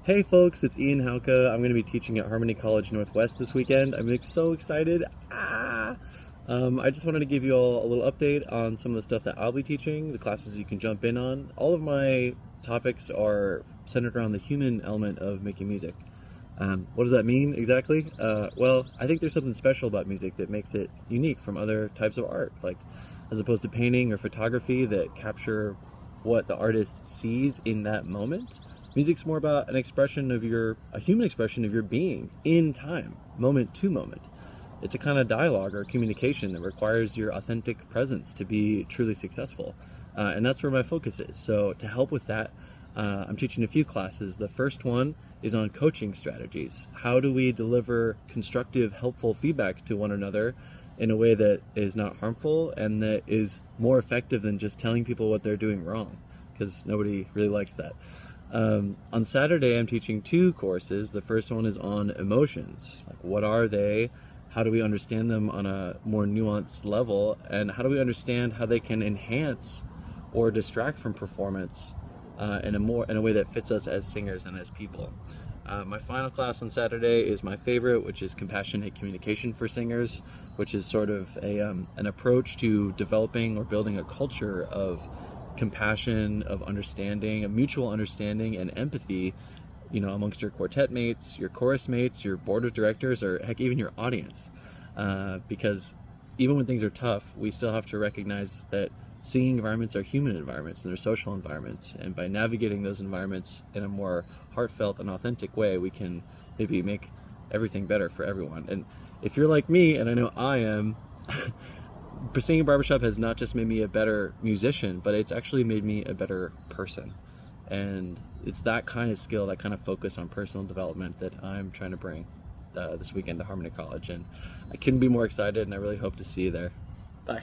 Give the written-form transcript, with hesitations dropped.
Hey folks, it's Iain Haukka. I'm going to be teaching at Harmony College Northwest this weekend. I'm so excited. I just wanted to give you all a little update on some of the stuff that I'll be teaching, the classes you can jump in on. All of my topics are centered around the human element of making music. What does that mean exactly? Well, I think there's something special about music that makes it unique from other types of art, like as opposed to painting or photography that capture what the artist sees in that moment. Music's more about a human expression of your being in time, moment to moment. It's a kind of dialogue or communication that requires your authentic presence to be truly successful. And that's where my focus is. So to help with that, I'm teaching a few classes. The first one is on coaching strategies. How do we deliver constructive, helpful feedback to one another in a way that is not harmful and that is more effective than just telling people what they're doing wrong? Because nobody really likes that. On Saturday, I'm teaching two courses. The first one is on emotions. Like, what are they? How do we understand them on a more nuanced level? And how do we understand how they can enhance or distract from performance in a way that fits us as singers and as people? My final class on Saturday is my favorite, which is compassionate communication for singers, which is sort of an approach to developing or building a culture of compassion, of understanding, of mutual understanding and empathy, amongst your quartet mates, your chorus mates, your board of directors, or heck, even your audience. Because even when things are tough, we still have to recognize that singing environments are human environments and they're social environments. And by navigating those environments in a more heartfelt and authentic way, we can maybe make everything better for everyone. And if you're like me, and I know I am, singing barbershop has not just made me a better musician, but it's actually made me a better person. And it's that kind of skill, that kind of focus on personal development that I'm trying to bring this weekend to Harmony College. And I couldn't be more excited, and I really hope to see you there. Bye.